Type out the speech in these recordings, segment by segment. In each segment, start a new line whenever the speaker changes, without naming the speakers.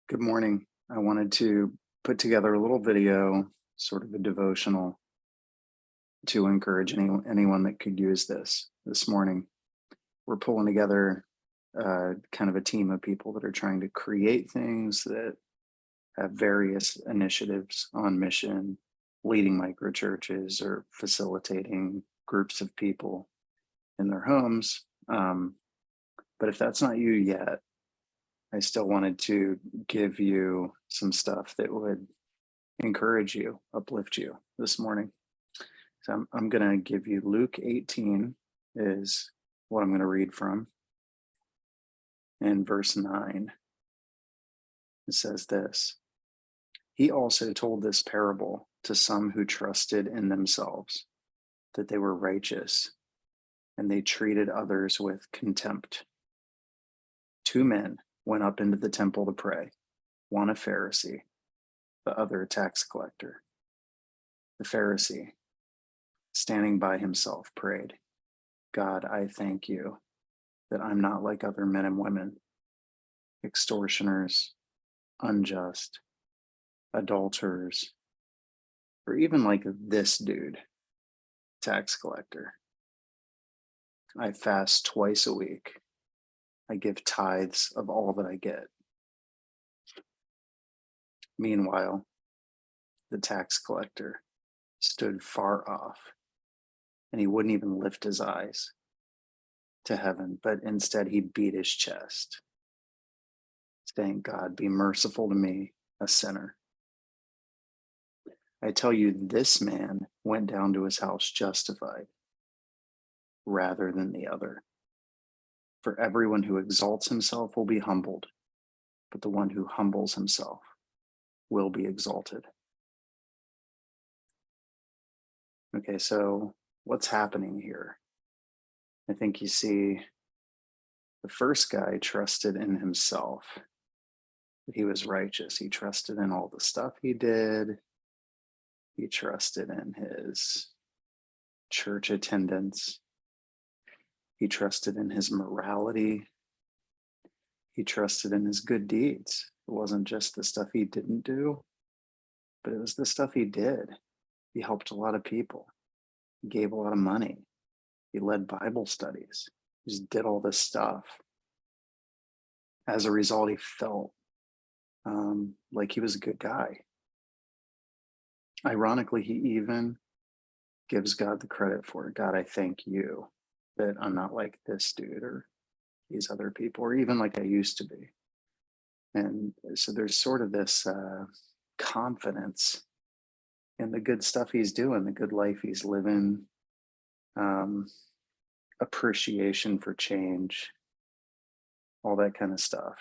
Good morning. I wanted to put together a little video, sort of a devotional, to encourage anyone that could use this morning. We're pulling together kind of a team of people that are trying to create things that have various initiatives on mission, leading micro churches or facilitating groups of people in their homes. But if that's not you yet, I still wanted to give you some stuff that would encourage you, uplift you this morning. So I'm going to give you Luke 18 is what I'm going to read from. In verse 9, it says this: He also told this parable to some who trusted in themselves that they were righteous, and they treated others with contempt. Two men went up into the temple to pray, one a Pharisee, the other a tax collector. The Pharisee, standing by himself, prayed, God, I thank you that I'm not like other men and women, extortioners, unjust, adulterers, or even like this dude, tax collector. I fast twice a week. I give tithes of all that I get. Meanwhile, the tax collector stood far off, and he wouldn't even lift his eyes to heaven, but instead he beat his chest, saying, God, be merciful to me, a sinner. I tell you, this man went down to his house justified rather than the other. For everyone who exalts himself will be humbled, but the one who humbles himself will be exalted. Okay, so what's happening here? I think you see the first guy trusted in himself, that he was righteous. He trusted in all the stuff he did. He trusted in his church attendance. He trusted in his morality. He trusted in his good deeds. It wasn't just the stuff he didn't do, but it was the stuff he did. He helped a lot of people. He gave a lot of money. He led Bible studies. He just did all this stuff. As a result, he felt like he was a good guy. Ironically, he even gives God the credit for it. God, I thank you that I'm not like this dude or these other people, or even like I used to be. And so there's sort of this confidence in the good stuff he's doing, the good life he's living, um, appreciation for change, all that kind of stuff.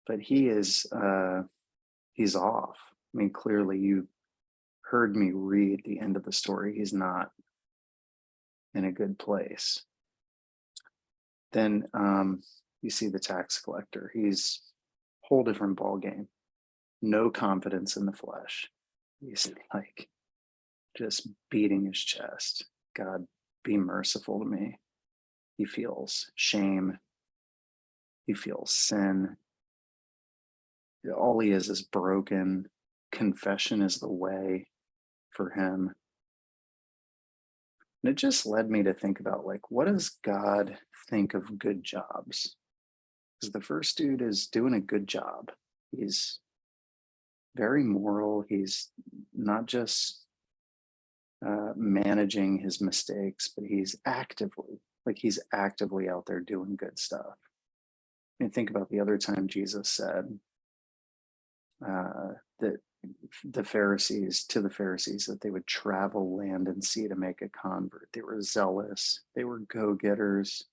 But he's off. I mean, clearly you heard me read the end of the story. He's not in a good place. Then you see the tax collector. He's a whole different ball game. No confidence in the flesh. He's like just beating his chest. God, be merciful to me. He feels shame. He feels sin. All he is broken. Confession is the way for him. And it just led me to think about, like, what does God think of good jobs? Because the first dude is doing a good job. He's very moral. He's not just managing his mistakes, but he's actively out there doing good stuff. And think about the other time Jesus said that the Pharisees that they would travel land and sea to make a convert. They were zealous. They were go-getters.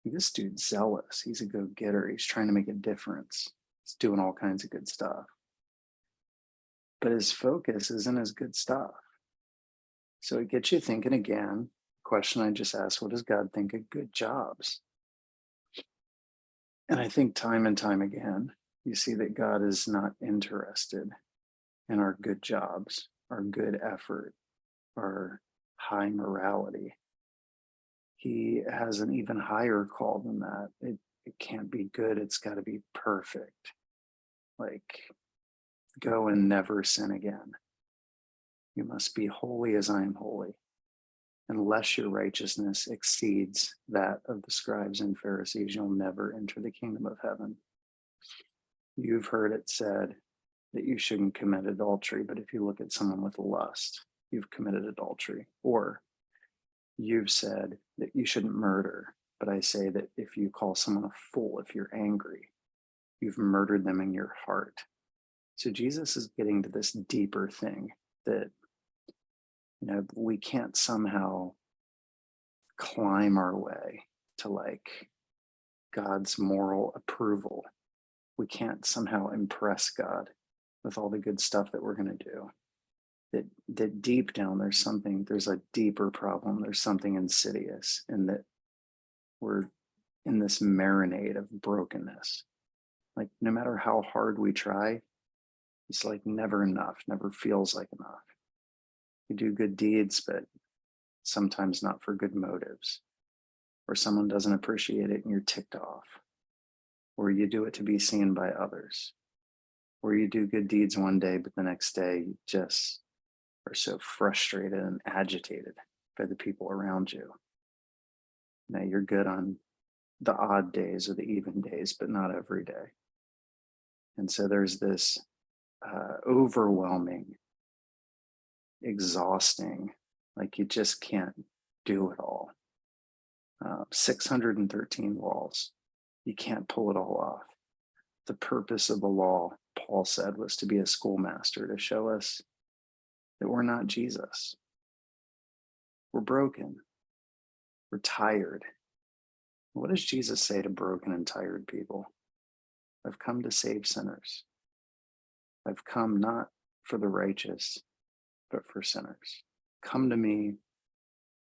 This dude's zealous. He's a go-getter. He's trying to make a difference. He's doing all kinds of good stuff. But his focus isn't as good stuff. So it gets you thinking again. Question I just asked, what does God think of good jobs? And I think time and time again, you see that God is not interested in our good jobs, our good effort, our high morality. He has an even higher call than that. It can't be good. It's got to be perfect. like, go and never sin again. You must be holy as I am holy. Unless your righteousness exceeds that of the scribes and Pharisees, you'll never enter the kingdom of heaven. You've heard it said that you shouldn't commit adultery, but if you look at someone with lust, you've committed adultery. Or you've said that you shouldn't murder, but I say that if you call someone a fool, if you're angry, you've murdered them in your heart. So Jesus is getting to this deeper thing that, we can't somehow climb our way to like God's moral approval. We can't somehow impress God with all the good stuff that we're going to do. That deep down there's a deeper problem. There's something insidious, and that we're in this marinade of brokenness. Like no matter how hard we try, it's like never enough, never feels like enough. You do good deeds, but sometimes not for good motives. Or someone doesn't appreciate it and you're ticked off. Or you do it to be seen by others. Or you do good deeds one day, but the next day you just are so frustrated and agitated by the people around you. Now you're good on the odd days or the even days, but not every day. And so there's this overwhelming, exhausting, like you just can't do it all. 613 laws. You can't pull it all off. The purpose of the law, Paul said, was to be a schoolmaster, to show us that we're not Jesus. We're broken. We're tired. What does Jesus say to broken and tired people? I've come to save sinners. I've come not for the righteous, but for sinners. Come to me,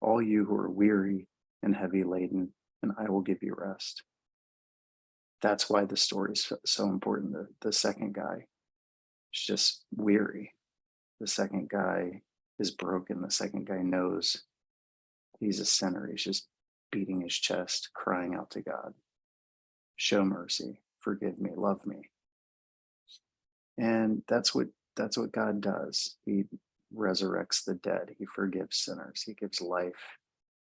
all you who are weary and heavy laden, and I will give you rest. That's why the story is so important. The second guy is just weary. The second guy is broken. The second guy knows he's a sinner. He's just beating his chest, crying out to God. Show mercy, forgive me, love me. And that's what God does. He resurrects the dead. He forgives sinners. He gives life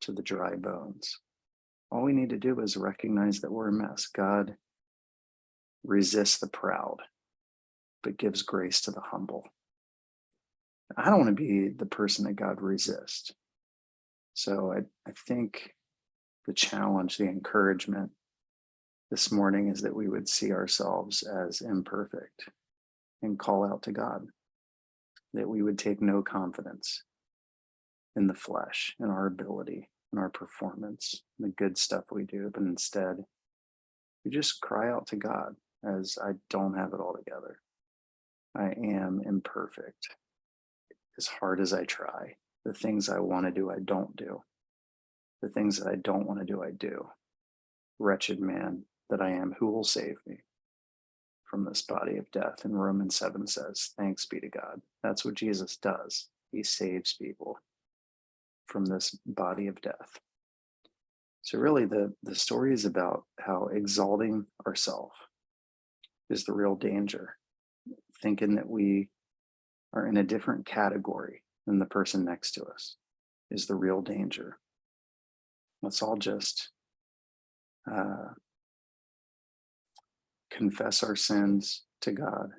to the dry bones. All we need to do is recognize that we're a mess. God resists the proud, but gives grace to the humble. I don't want to be the person that God resists. So I think the challenge, the encouragement this morning is that we would see ourselves as imperfect and call out to God, that we would take no confidence in the flesh, in our ability, in our performance, in the good stuff we do, but instead we just cry out to God as I don't have it all together. I am imperfect. As hard as I try, the things I want to do, I don't do. The things that I don't want to do, I do. Wretched man that I am, who will save me from this body of death? And Romans 7 says, thanks be to God. That's what Jesus does. He saves people from this body of death. So really the story is about how exalting ourselves is the real danger. Thinking that we are in a different category than the person next to us is the real danger. Let's all just confess our sins to God,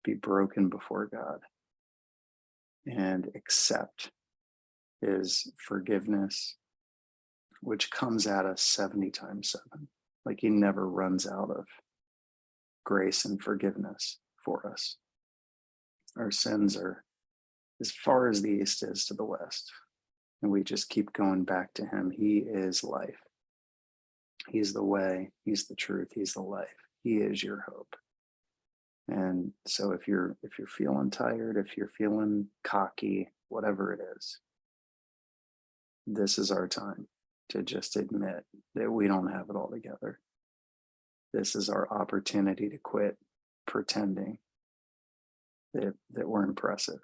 be broken before God, and accept his forgiveness, which comes at us 70 times 7. Like he never runs out of grace and forgiveness for us. Our sins are as far as the east is to the west, and we just keep going back to him. He is life. He's the way, he's the truth, he's the life. He is your hope. And so if you're feeling tired, if you're feeling cocky, whatever it is, this is our time to just admit that we don't have it all together. This is our opportunity to quit pretending that we're impressive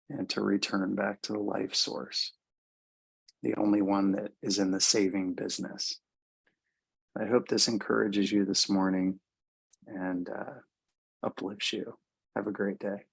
and to return back to the life source, the only one that is in the saving business. I hope this encourages you this morning. and uplifts you. Have a great day.